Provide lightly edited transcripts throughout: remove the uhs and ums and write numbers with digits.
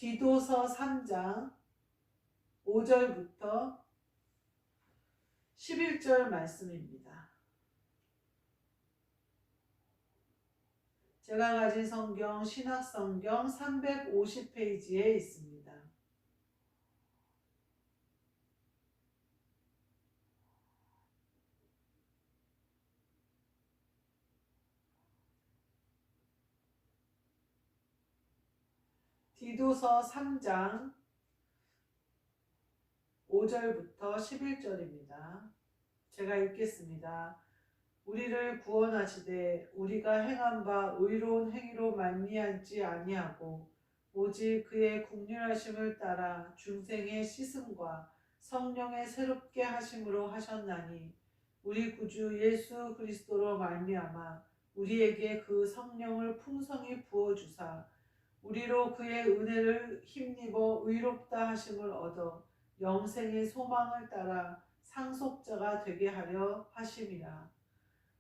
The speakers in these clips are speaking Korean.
디도서 3장 5절부터 11절 말씀입니다. 제가 가진 성경 신학성경 350페이지에 있습니다. 디도서 3장 5절부터 11절입니다. 제가 읽겠습니다. 우리를 구원하시되 우리가 행한 바 의로운 행위로 말미암지 아니하고 오직 그의 긍휼하심을 따라 중생의 씻음과 성령의 새롭게 하심으로 하셨나니 우리 구주 예수 그리스도로 말미암아 우리에게 그 성령을 풍성히 부어주사 우리로 그의 은혜를 힘입어 의롭다 하심을 얻어 영생의 소망을 따라 상속자가 되게 하려 하심이라.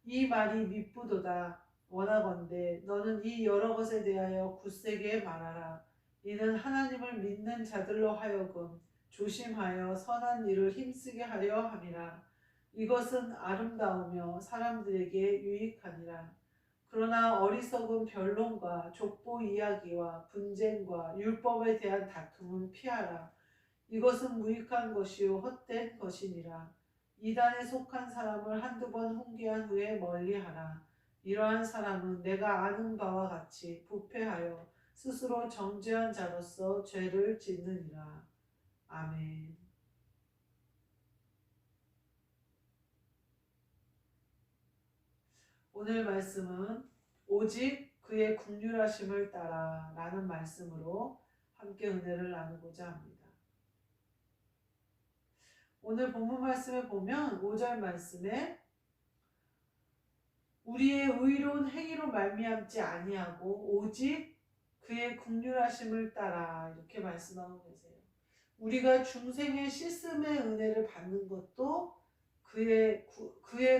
이 말이 미쁘도다. 원하건대 너는 이 여러 것에 대하여 굳세게 말하라. 이는 하나님을 믿는 자들로 하여금 조심하여 선한 일을 힘쓰게 하려 함이라. 이것은 아름다우며 사람들에게 유익하니라. 그러나 어리석은 변론과 족보 이야기와 분쟁과 율법에 대한 다툼은 피하라. 이것은 무익한 것이요 헛된 것이니라. 이단에 속한 사람을 한두 번 훈계한 후에 멀리하라. 이러한 사람은 내가 아는 바와 같이 부패하여 스스로 정죄한 자로서 죄를 짓느니라. 아멘. 오늘 말씀은 오직 그의 긍휼하심을 따라 라는 말씀으로 함께 은혜를 나누고자 합니다. 오늘 본문 말씀에 보면 5절 말씀에 우리의 의로운 행위로 말미암지 아니하고 오직 그의 긍휼하심을 따라 이렇게 말씀하고 계세요. 우리가 중생의 씻음의 은혜를 받는 것도 그의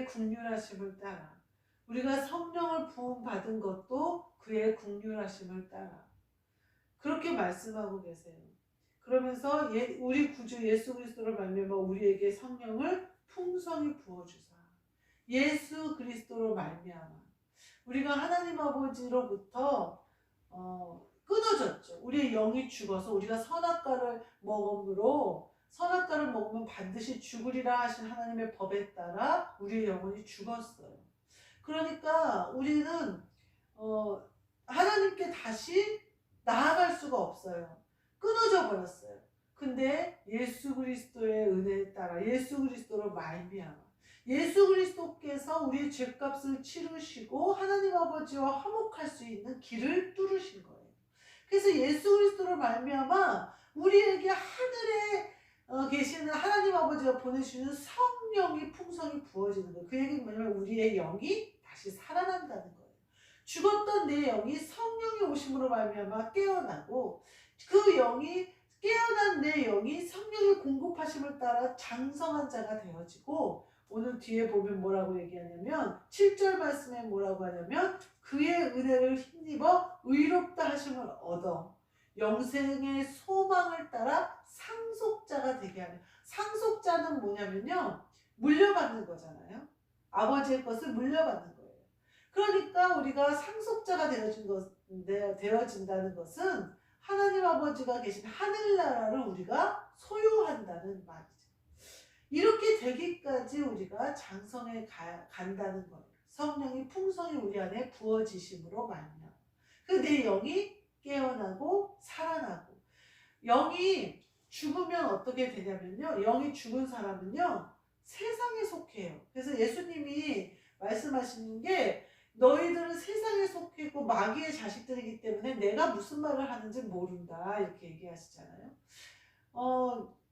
긍휼하심을 따라, 우리가 성령을 부음 받은 것도 그의 긍휼하심을 따라 그렇게 말씀하고 계세요. 그러면서 우리 구주 예수 그리스도로 말미암아 우리에게 성령을 풍성히 부어주사 예수 그리스도로 말미암아 우리가 하나님 아버지로부터 끊어졌죠. 우리의 영이 죽어서 우리가 선악과를 먹음으로 선악과를 먹으면 반드시 죽으리라 하신 하나님의 법에 따라 우리의 영혼이 죽었어요. 그러니까 우리는 하나님께 다시 나아갈 수가 없어요. 끊어져 버렸어요. 근데 예수 그리스도의 은혜에 따라 예수 그리스도로 말미암아 예수 그리스도께서 우리의 죄값을 치르시고 하나님 아버지와 화목할 수 있는 길을 뚫으신 거예요. 그래서 예수 그리스도로 말미암아 우리에게 하늘에 계시는 하나님 아버지가 보내주시는 성령이 풍성히 부어지는 거예요. 그 얘기는 뭐냐면 우리의 영이 다시 살아난다는 거예요. 죽었던 내 영이 성령이 오심으로 말미암아 깨어나고 그 영이 깨어난 내 영이 성령의 공급하심을 따라 장성한 자가 되어지고 오늘 뒤에 보면 뭐라고 얘기하냐면 7절 말씀에 뭐라고 하냐면 그의 은혜를 힘입어 의롭다 하심을 얻어 영생의 소망을 따라 상속자가 되게 하는 상속자는 뭐냐면요 물려받는 거잖아요. 아버지의 것을 물려받는 거예요. 그러니까 우리가 상속자가 되어진다는 것은 하나님 아버지가 계신 하늘나라를 우리가 소유한다는 말이죠. 이렇게 되기까지 우리가 장성에 간다는 거예요. 성령이 풍성히 우리 안에 부어지심으로 말미암아 그 내 영이 깨어나고 살아나고 영이 죽으면 어떻게 되냐면요. 영이 죽은 사람은요. 세상에 속해요. 그래서 예수님이 말씀하시는 게 너희들은 세상에 속해 있고 마귀의 자식들이기 때문에 내가 무슨 말을 하는지 모른다 이렇게 얘기하시잖아요.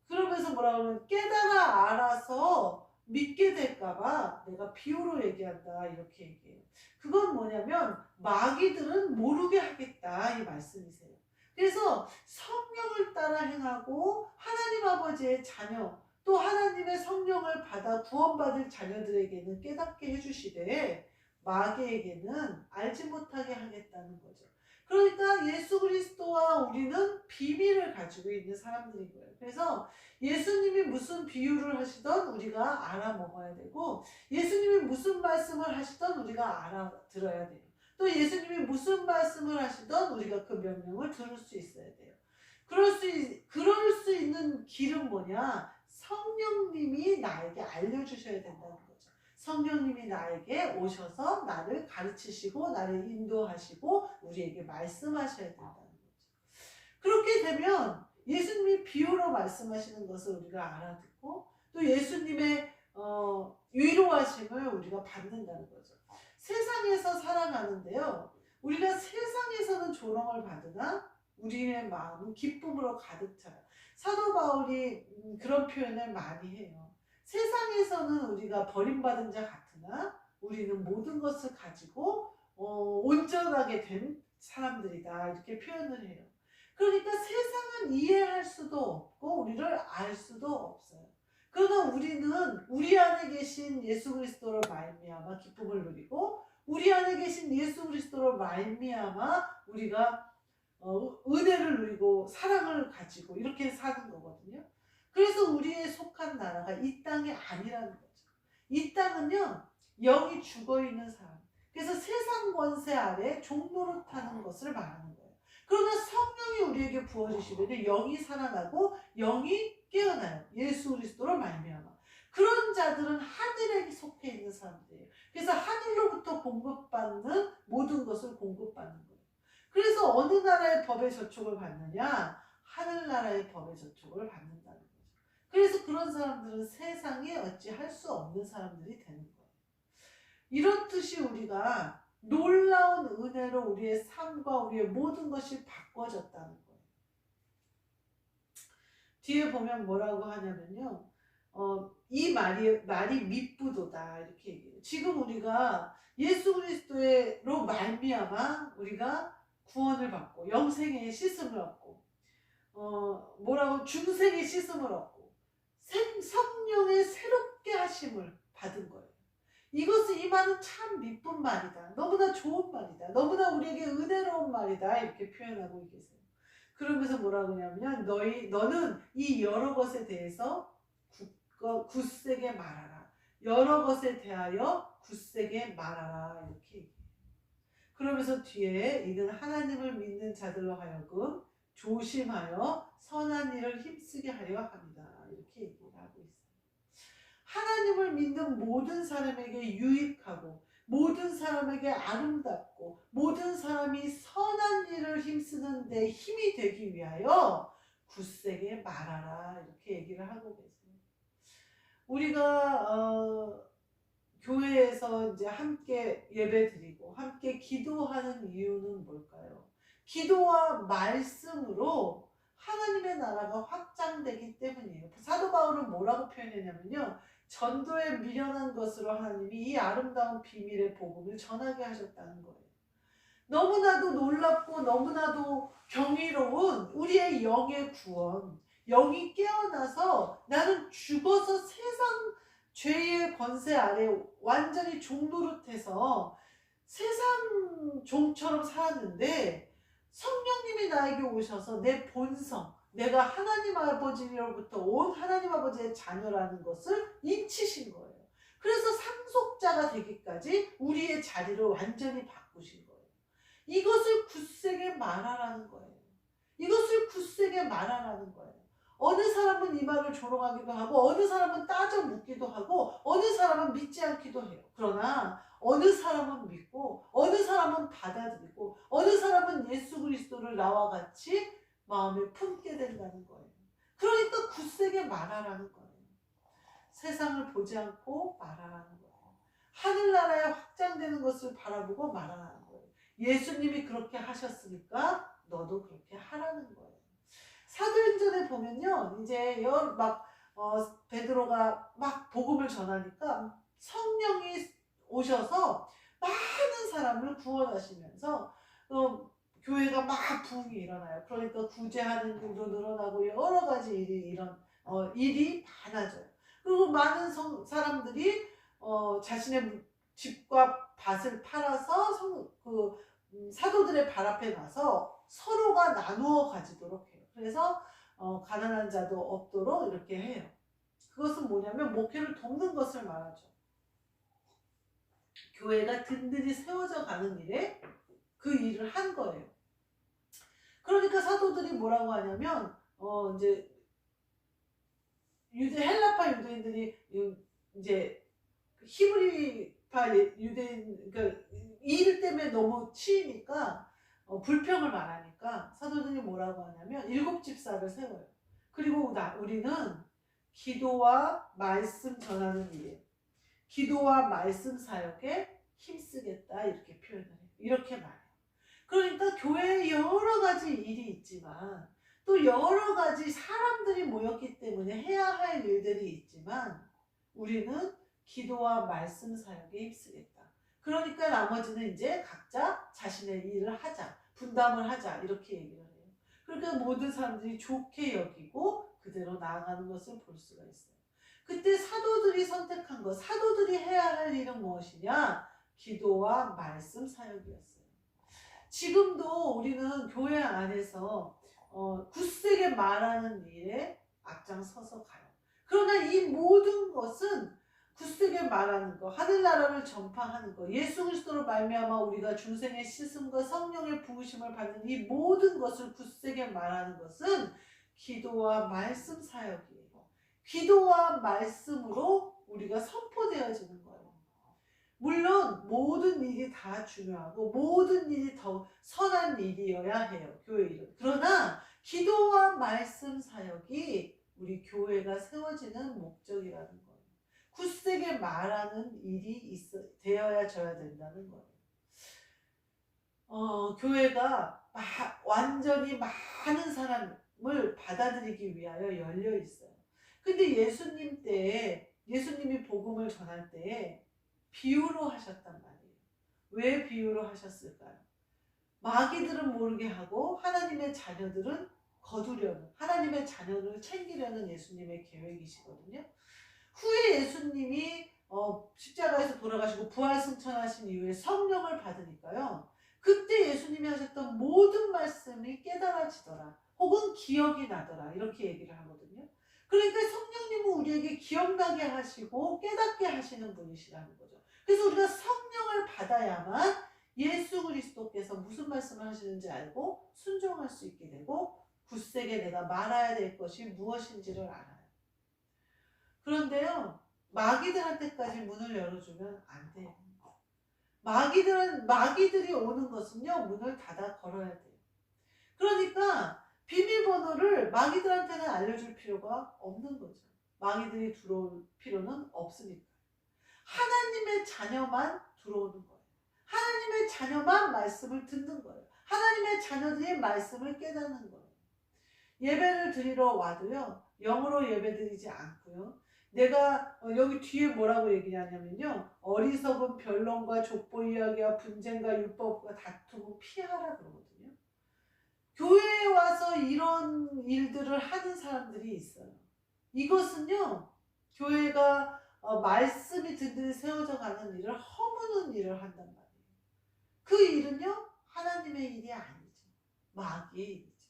그러면서 뭐라 그러면 깨달아 알아서 믿게 될까봐 내가 비유로 얘기한다 이렇게 얘기해요. 그건 뭐냐면 마귀들은 모르게 하겠다 이 말씀이세요. 그래서 성령을 따라 행하고 하나님 아버지의 자녀 또 하나님의 성령을 받아 구원받을 자녀들에게는 깨닫게 해주시되 마귀에게는 알지 못하게 하겠다는 거죠. 그러니까 예수 그리스도와 우리는 비밀을 가지고 있는 사람들인 거예요. 그래서 예수님이 무슨 비유를 하시던 우리가 알아먹어야 되고, 예수님이 무슨 말씀을 하시던 우리가 알아들어야 돼요. 또 예수님이 무슨 말씀을 하시던 우리가 그 명령을 들을 수 있어야 돼요. 그럴 수 있는 길은 뭐냐? 성령님이 나에게 알려주셔야 된다는 거죠. 성령님이 나에게 오셔서 나를 가르치시고 나를 인도하시고 우리에게 말씀하셔야 된다는 거죠. 그렇게 되면 예수님이 비유로 말씀하시는 것을 우리가 알아듣고 또 예수님의 위로하심을 우리가 받는다는 거죠. 세상에서 살아가는데요, 우리가 세상에서는 조롱을 받으나 우리의 마음은 기쁨으로 가득 차요. 사도 바울이 그런 표현을 많이 해요. 세상에서는 우리가 버림받은 자 같으나 우리는 모든 것을 가지고 온전하게 된 사람들이다, 이렇게 표현을 해요. 그러니까 세상은 이해할 수도 없고 우리를 알 수도 없어요. 그러나 우리는 우리 안에 계신 예수 그리스도로 말미암아 기쁨을 누리고, 우리 안에 계신 예수 그리스도로 말미암아 우리가 은혜를 누리고 사랑을 가지고 이렇게 사는 거거든요. 그래서 우리의 속한 나라가 이 땅이 아니라는 거죠. 이 땅은요, 영이 죽어있는 사람, 그래서 세상 권세 아래 종노릇하는 것을 말하는 거예요. 그러나 성령이 우리에게 부어주시면 영이 살아나고 영이 깨어나요. 예수 그리스도로 말미암아. 그런 자들은 하늘에 속해 있는 사람들이에요. 그래서 하늘로부터 공급받는 모든 것을 공급받는 거예요. 그래서 어느 나라의 법의 저촉을 받느냐? 하늘나라의 법의 저촉을 받는다는 거죠. 그래서 그런 사람들은 세상에 어찌할 수 없는 사람들이 되는 거예요. 이렇듯이 우리가 놀라운 은혜로 우리의 삶과 우리의 모든 것이 바꿔졌다는 거예요. 뒤에 보면 뭐라고 하냐면요, 이 말이 미쁘도다, 이렇게 얘기해요. 지금 우리가 예수 그리스도로 말미암아 우리가 구원을 받고 영생의 씻음을 얻고 중생의 씻음을 얻고 성령의 새롭게 하심을 받은 거예요. 이 말은 참 미쁜 말이다, 너무나 좋은 말이다, 너무나 우리에게 은혜로운 말이다, 이렇게 표현하고 계세요. 그러면서 뭐라고 하냐면 너는 이 여러 것에 대해서 굳세게 말하라, 여러 것에 대하여 굳세게 말하라, 이렇게 얘기해요. 그러면서 뒤에 이는 하나님을 믿는 자들로 하여금 조심하여 선한 일을 힘쓰게 하려 합니다, 이렇게 얘기를 하고 있어요. 하나님을 믿는 모든 사람에게 유익하고 모든 사람에게 아름답고 모든 사람이 선한 일을 힘쓰는 데 힘이 되기 위하여 굳세게 말하라, 이렇게 얘기를 하고 계세요. 우리가 교회에서 이제 함께 예배드리고 함께 기도하는 이유는 뭘까요? 기도와 말씀으로 하나님의 나라가 확장되기 때문이에요. 사도 바울은 뭐라고 표현했냐면요, 전도에 미련한 것으로 하나님이 이 아름다운 비밀의 복음을 전하게 하셨다는 거예요. 너무나도 놀랍고 너무나도 경이로운 우리의 영의 구원, 영이 깨어나서 나는 죽어서 세상 죄의 권세 아래 완전히 종노릇해서 세상 종처럼 살았는데 성령님이 나에게 오셔서 내 본성, 내가 하나님 아버지로부터 온 하나님 아버지의 자녀라는 것을 인치신 거예요. 그래서 상속자가 되기까지 우리의 자리를 완전히 바꾸신 거예요. 이것을 굳세게 말하라는 거예요. 이것을 굳세게 말하라는 거예요. 어느 사람은 이 말을 조롱하기도 하고 어느 사람은 따져 묻기도 하고 어느 사람은 믿지 않기도 해요. 그러나 어느 사람은 믿고 어느 사람은 받아들이고 어느 사람은 예수 그리스도를 나와 같이 마음에 품게 된다는 거예요. 그러니까 굳세게 말하라는 거예요. 세상을 보지 않고 말하라는 거예요. 하늘나라에 확장되는 것을 바라보고 말하라는 거예요. 예수님이 그렇게 하셨으니까 너도 그렇게 하라는 거예요. 사도행전에 보면요, 이제 베드로가 막 복음을 전하니까 성령이 오셔서 많은 사람을 구원하시면서 교회가 막 부흥이 일어나요. 그러니까 구제하는 일도 늘어나고 여러 가지 일이 많아져요. 그리고 많은 사람들이 자신의 집과 밭을 팔아서 사도들의 발 앞에 나서 서로가 나누어 가지도록 해요. 그래서 가난한 자도 없도록 이렇게 해요. 그것은 뭐냐면 목회를 돕는 것을 말하죠. 교회가 든든히 세워져 가는 일에 그 일을 한 거예요. 그러니까 사도들이 뭐라고 하냐면 이제 헬라파 유대인들이 이제 히브리파 유대인 그러니까 일 때문에 너무 치이니까 불평을 말하니까 사도들이 뭐라고 하냐면 7집사를 세워요. 그리고 우리는 기도와 말씀 전하는 일에, 기도와 말씀 사역에 힘쓰겠다 이렇게 표현을 해요. 이렇게 말해요. 그러니까 교회에 여러 가지 일이 있지만 또 여러 가지 사람들이 모였기 때문에 해야 할 일들이 있지만 우리는 기도와 말씀 사역에 힘쓰겠다. 그러니까 나머지는 이제 각자 자신의 일을 하자, 분담을 하자 이렇게 얘기를 해요. 그러니까 모든 사람들이 좋게 여기고 그대로 나아가는 것을 볼 수가 있어요. 그때 사도들이 선택한 것, 사도들이 해야 할 일은 무엇이냐? 기도와 말씀 사역이었어요. 지금도 우리는 교회 안에서 굳세게 말하는 일에 앞장서서 가요. 그러나 이 모든 것은 굳세게 말하는 거, 하늘나라를 전파하는 거, 예수 그리스도로 말미암아 우리가 중생의 씻음과 성령의 부으심을 받는 이 모든 것을 굳세게 말하는 것은 기도와 말씀 사역이에요. 기도와 말씀으로 우리가 선포되어지는 거예요. 물론 모든 일이 다 중요하고 모든 일이 더 선한 일이어야 해요. 교회 일은. 그러나 기도와 말씀 사역이 우리 교회가 세워지는 목적이라는 거예요. 굳세게 말하는 일이 되어야 된다는 거예요. 교회가 완전히 많은 사람을 받아들이기 위하여 열려 있어요. 근데 예수님 때에 예수님이 복음을 전할 때에 비유로 하셨단 말이에요. 왜 비유로 하셨을까요? 마귀들은 모르게 하고 하나님의 자녀들은 거두려는, 하나님의 자녀를 챙기려는 예수님의 계획이시거든요. 후에 예수님이 십자가에서 돌아가시고 부활승천하신 이후에 성령을 받으니까요. 그때 예수님이 하셨던 모든 말씀이 깨달아지더라. 혹은 기억이 나더라. 이렇게 얘기를 하거든요. 그러니까 성령님은 우리에게 기억나게 하시고 깨닫게 하시는 분이시라는 거죠. 그래서 우리가 성령을 받아야만 예수 그리스도께서 무슨 말씀을 하시는지 알고 순종할 수 있게 되고 굳세게 내가 말해야 될 것이 무엇인지를 알아요. 그런데요, 마귀들한테까지 문을 열어주면 안 돼요. 마귀들이 오는 것은요, 문을 닫아 걸어야 돼요. 그러니까 비밀번호를 마귀들한테는 알려줄 필요가 없는 거죠. 마귀들이 들어올 필요는 없으니까. 하나님의 자녀만 들어오는 거예요. 하나님의 자녀만 말씀을 듣는 거예요. 하나님의 자녀들이 말씀을 깨닫는 거예요. 예배를 드리러 와도요, 영으로 예배 드리지 않고요. 내가 여기 뒤에 뭐라고 얘기하냐면요, 어리석은 변론과 족보 이야기와 분쟁과 율법과 다툼은 피하라 그러거든요. 교회에 와서 이런 일들을 하는 사람들이 있어요. 이것은요, 교회가 말씀이 든든히 세워져 가는 일을 허무는 일을 한단 말이에요. 그 일은요, 하나님의 일이 아니죠. 마귀의 일이죠.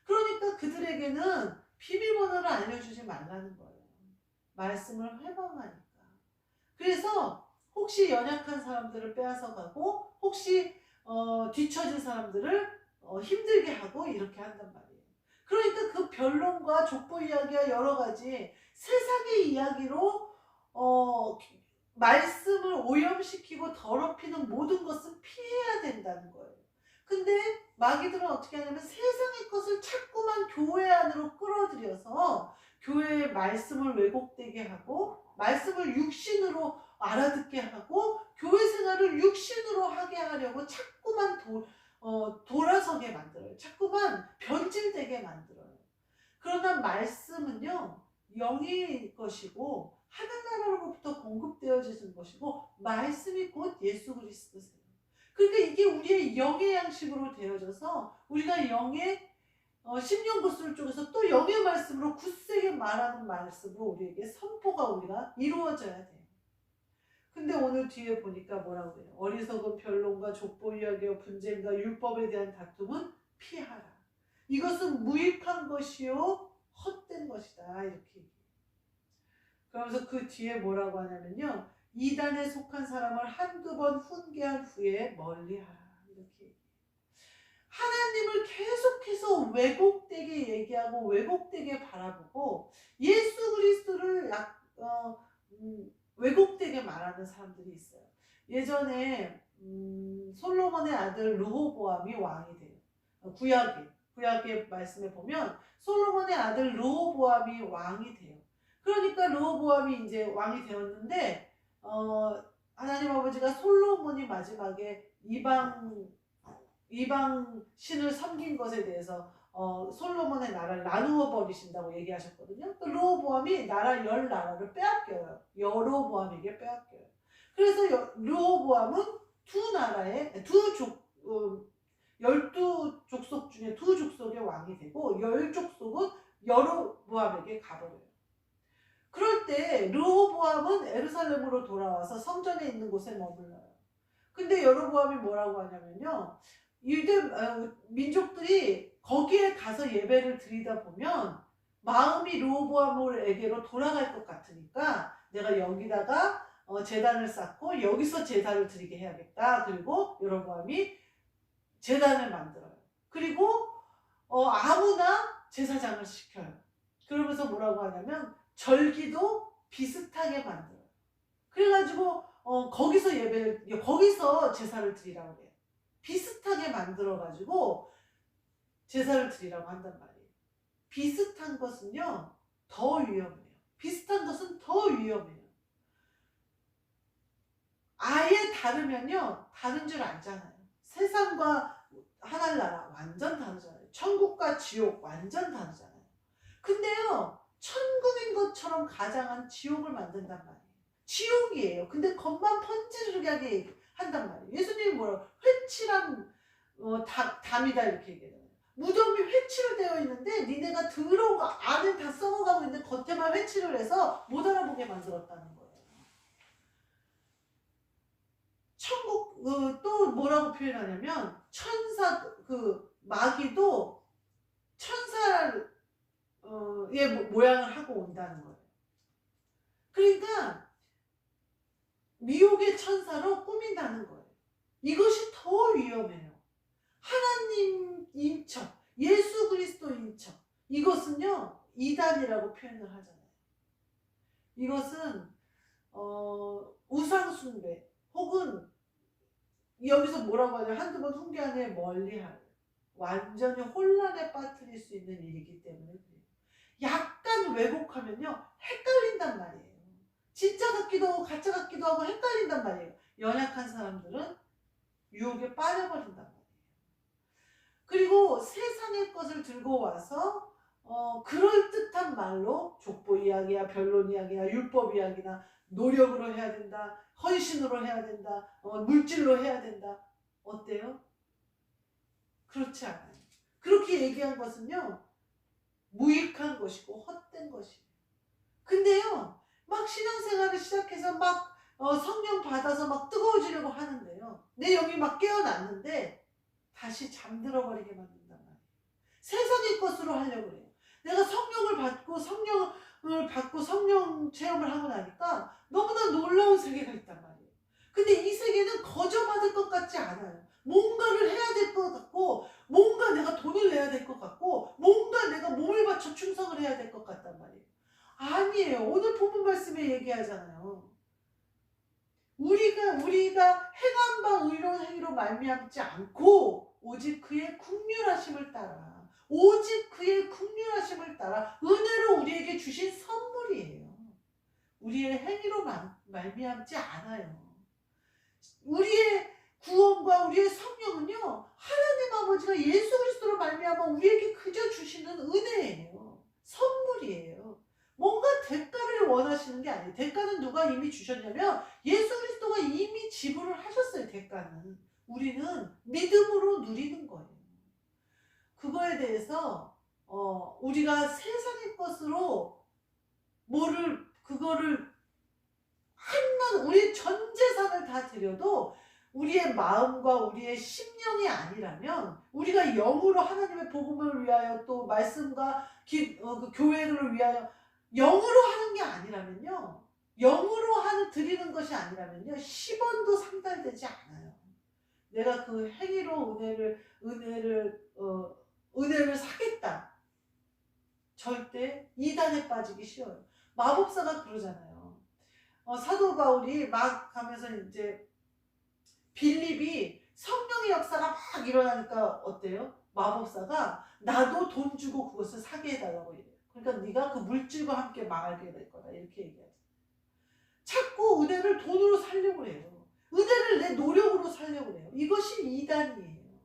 그러니까 그들에게는 비밀번호를 알려주지 말라는 거예요. 말씀을 회방하니까. 그래서 혹시 연약한 사람들을 빼앗아가고 혹시 뒤처진 사람들을 힘들게 하고 이렇게 한단 말이에요. 그러니까 그 변론과 족보 이야기와 여러 가지 세상의 이야기로 말씀을 오염시키고 더럽히는 모든 것은 피해야 된다는 거예요. 근데 마귀들은 어떻게 하냐면 세상의 것을 자꾸만 교회 안으로 끌어들여서 교회의 말씀을 왜곡되게 하고 말씀을 육신으로 알아듣게 하고 교회 생활을 육신으로 하게 하려고 자꾸만 돌아서게 만들어요. 자꾸만 변질되게 만들어요. 그러나 말씀은요, 영의 것이고 하늘나라로부터 공급되어지는 것이고 말씀이 곧 예수 그리스도세요. 그러니까 이게 우리의 영의 양식으로 되어져서 우리가 영의 심령구슬 쪽에서 또 영의 말씀으로 굳세게 말하는 말씀으로 우리에게 선포가 우리가 이루어져야 돼요. 근데 오늘 뒤에 보니까 뭐라고 해요? 어리석은 변론과 족보 이야기와 분쟁과 율법에 대한 다툼은 피하라. 이것은 무익한 것이요 헛된 것이다. 이렇게 얘기해요. 그러면서 그 뒤에 뭐라고 하냐면요. 이단에 속한 사람을 한두 번 훈계한 후에 멀리하라. 이렇게 얘기해요. 하나님을 계속해서 왜곡되게 얘기하고 왜곡되게 바라보고 예수 그리스도를 왜곡되게 말하는 사람들이 있어요. 예전에 솔로몬의 아들 르호보암이 왕이 돼요. 구약의 말씀에 보면 솔로몬의 아들 르호보암이 왕이 돼요. 그러니까 르호보암이 이제 왕이 되었는데 하나님 아버지가 솔로몬이 마지막에 이방 신을 섬긴 것에 대해서 솔로몬의 나라를 나누어 버리신다고 얘기하셨거든요. 또 르호보암이 열 나라를 빼앗겨요. 여로보암에게 빼앗겨요. 그래서 르호보암은 열두 족속 중에 두 족속의 왕이 되고 열 족속은 여로보암에게 가버려요. 그럴 때 르호보암은 예루살렘으로 돌아와서 성전에 있는 곳에 머물러요. 근데 여로보암이 뭐라고 하냐면요. 민족들이 거기에 가서 예배를 드리다 보면 마음이 르호보암에게로 돌아갈 것 같으니까 내가 여기다가 제단을 쌓고 여기서 제사를 드리게 해야겠다. 그리고 여로보암이 제단을 만들어요. 그리고 아무나 제사장을 시켜요. 그러면서 뭐라고 하냐면 절기도 비슷하게 만들어요. 그래가지고 거기서 제사를 드리라고 해요. 비슷하게 만들어가지고 제사를 드리라고 한단 말이에요. 비슷한 것은요 더 위험해요. 비슷한 것은 더 위험해요. 아예 다르면요 다른 줄 알잖아요. 세상과 하늘나라 완전 다르잖아요. 천국과 지옥 완전 다르잖아요. 근데요 천국인 것처럼 가장한 지옥을 만든단 말이에요. 지옥이에요. 근데 겉만 번지르르하게 한단 말이에요. 예수님이 뭐라고 회칠한 담이다 이렇게 얘기해요. 무덤이 회칠을 되어 있는데 니네가 들어오고 안은 다 썩어가고 있는데 겉에만 회칠을 해서 못 알아보게 만들었다는 거예요. 천국 또 뭐라고 표현하냐면 마귀도 천사의 모양을 하고 온다는 거예요. 그러니까 미혹의 천사로 꾸민다는 거예요. 이것이 더 위험해요. 하나님 인척, 예수 그리스도 인척. 이것은요 이단이라고 표현을 하잖아요. 이것은 우상 숭배 혹은 여기서 뭐라고 하냐 한두 번 훈계하네 멀리하래. 완전히 혼란에 빠뜨릴 수 있는 일이기 때문에 그래요. 약간 왜곡하면요 헷갈린단 말이에요. 진짜 같기도 하고 가짜 같기도 하고 헷갈린단 말이에요. 연약한 사람들은 유혹에 빠져버린단 말이에요. 그리고 세상의 것을 들고 와서 그럴듯한 말로 족보 이야기야 변론 이야기야 율법 이야기나 노력으로 해야 된다 헌신으로 해야 된다 물질로 해야 된다. 어때요? 그렇지 않아요. 그렇게 얘기한 것은요 무익한 것이고 헛된 것이에요. 근데요 막 신앙생활을 시작해서 막 성령 받아서 막 뜨거워지려고 하는데요 내 영이 막 깨어났는데 다시 잠들어 버리게 만든단 말이에요. 세상의 것으로 하려고 그래요. 내가 성령을 받고 성령 체험을 하고 나니까 너무나 놀라운 세계가 있단 말이에요. 근데 이 세계는 거저받을 것 같지 않아요. 뭔가를 해야 될 것 같고 뭔가 내가 돈을 내야 될 것 같고 뭔가 내가 몸을 바쳐 충성을 해야 될 것 같단 말이에요. 아니에요. 오늘 본문 말씀에 얘기하잖아요. 우리가 행한 바 의로운 행위로 말미암지 않고 오직 그의 긍휼하심을 따라 은혜로 우리에게 주신 선물이에요. 우리의 행위로 말미암지 않아요. 우리의 구원과 우리의 성령은요 하나님 아버지가 예수 그리스도로 말미암아 우리에게 그저 주시는 은혜예요. 선물이에요. 뭔가 대가를 원하시는 게 아니에요. 대가는 누가 이미 주셨냐면 예수 그리스도가 이미 지불을 하셨어요. 대가는 우리는 믿음으로 누리는 거예요. 그거에 대해서 우리가 세상의 것으로 그거를 한낱 우리 전 재산을 다 드려도 우리의 마음과 우리의 심령이 아니라면, 우리가 영으로 하나님의 복음을 위하여 또 말씀과 그 교회를 위하여 영으로 하는 게 아니라면요, 영으로 하는 드리는 것이 아니라면요, 10원도 상달되지 않아요. 내가 그 행위로 은혜를 사겠다, 절대 이단에 빠지기 쉬워요. 마법사가 그러잖아요. 사도 바울이 막 가면서 이제 빌립이 성령의 역사가 막 일어나니까 어때요? 마법사가 나도 돈 주고 그것을 사게 해달라고 이래요. 그러니까 네가 그 물질과 함께 망하게 될 거다, 이렇게 얘기하죠. 자꾸 은혜를 돈으로 살려고 해요. 은혜를 내 노력으로 살려고 해요. 이것이 이단이에요.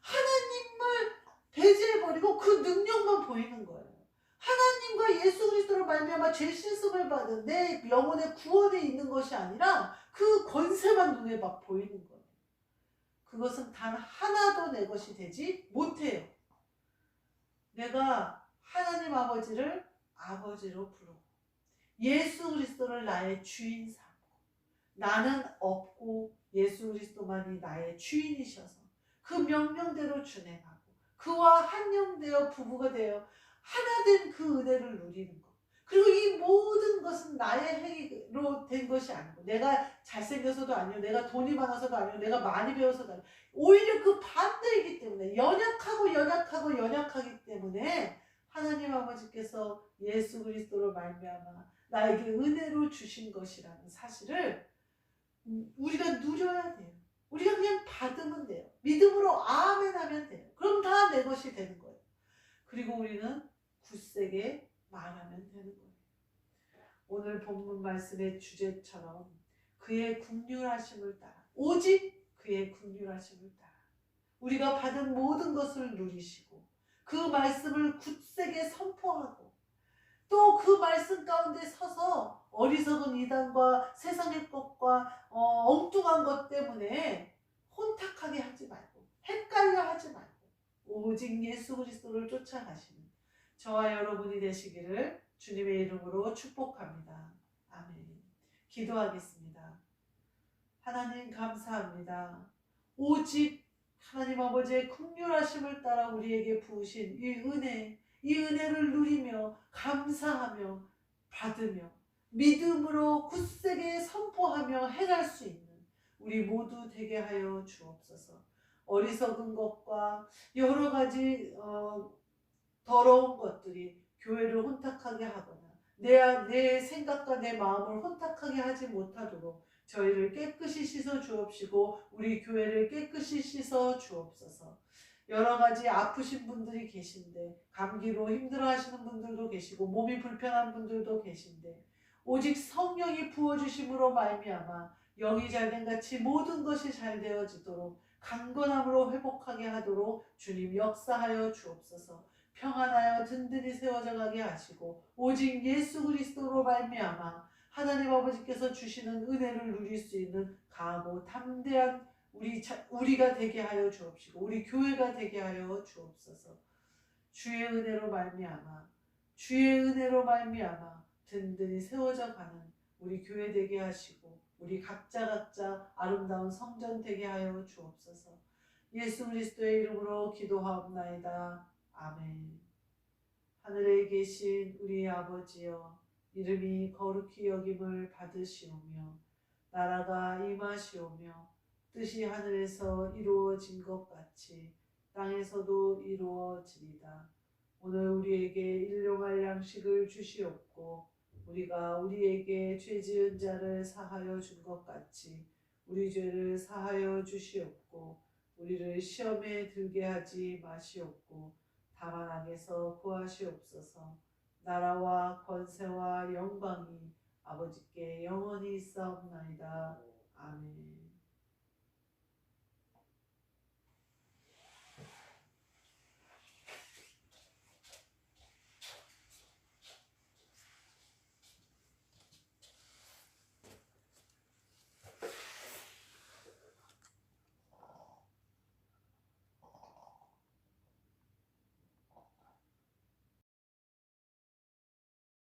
하나님을 배제해버리고 그 능력만 보이는 거예요. 하나님과 예수 그리스도로 말미암아 죄 씻음을 받은 내 영혼의 구원에 있는 것이 아니라 그 권세만 눈에 막 보이는 거예요. 그것은 단 하나도 내 것이 되지 못해요. 내가 하나님 아버지를 아버지로 부르고 예수 그리스도를 나의 주인 삼고, 나는 없고 예수 그리스도만이 나의 주인이셔서 그 명령대로 준행하고 그와 한영되어 부부가 되어 하나 된 그 은혜를 누리는 것. 그리고 이 모든 것은 나의 행위로 된 것이 아니고, 내가 잘생겨서도 아니고, 내가 돈이 많아서도 아니고, 내가 많이 배워서도 아니고, 오히려 그 반대이기 때문에, 연약하기 때문에 하나님 아버지께서 예수 그리스도로 말미암아 나에게 은혜로 주신 것이라는 사실을 우리가 누려야 돼요. 우리가 그냥 받으면 돼요. 믿음으로 아멘 하면 돼요. 그럼 다 내 것이 되는 거예요. 그리고 우리는 굳세게 말하면 되는 거예요. 오늘 본문 말씀의 주제처럼 그의 긍휼하심을 따라, 오직 그의 긍휼하심을 따라 우리가 받은 모든 것을 누리시고 그 말씀을 굳세게 선포하고 또 그 말씀 가운데 서서 어리석은 이단과 세상의 것과 엉뚱한 것 때문에 혼탁하게 하지 말고, 헷갈려 하지 말고, 오직 예수 그리스도를 쫓아가시는 저와 여러분이 되시기를 주님의 이름으로 축복합니다. 아멘. 기도하겠습니다. 하나님 감사합니다. 오직 하나님 아버지의 긍휼하심을 따라 우리에게 부으신 이 은혜를 누리며 감사하며 받으며 믿음으로 굳세게 선포하며 행할 수 있는 우리 모두 되게 하여 주옵소서. 어리석은 것과 여러 가지 더러운 것들이 교회를 혼탁하게 하거나 내 생각과 내 마음을 혼탁하게 하지 못하도록 저희를 깨끗이 씻어 주옵시고 우리 교회를 깨끗이 씻어 주옵소서. 여러 가지 아프신 분들이 계신데, 감기로 힘들어하시는 분들도 계시고 몸이 불편한 분들도 계신데, 오직 성령이 부어주심으로 말미암아 영이 잘된 같이 모든 것이 잘 되어지도록 강건함으로 회복하게 하도록 주님 역사하여 주옵소서. 평안하여 든든히 세워져 가게 하시고 오직 예수 그리스도로 말미암아 하나님 아버지께서 주시는 은혜를 누릴 수 있는 강하고 담대한 우리가 되게 하여 주옵시고 우리 교회가 되게 하여 주옵소서. 주의 은혜로 말미암아 든든히 세워져 가는 우리 교회 되게 하시고 우리 각자 아름다운 성전 되게 하여 주옵소서. 예수 그리스도의 이름으로 기도하옵나이다. 아멘. 하늘에 계신 우리 아버지여, 이름이 거룩히 여김을 받으시오며 나라가 임하시오며 뜻이 하늘에서 이루어진 것 같이 땅에서도 이루어지리다. 오늘 우리에게 일용할 양식을 주시옵고 우리가 우리에게 죄 지은 자를 사하여 준 것 같이 우리 죄를 사하여 주시옵고 우리를 시험에 들게 하지 마시옵고 다만 악에서 구하시옵소서. 나라와 권세와 영광이 아버지께 영원히 있사옵나이다. 아멘.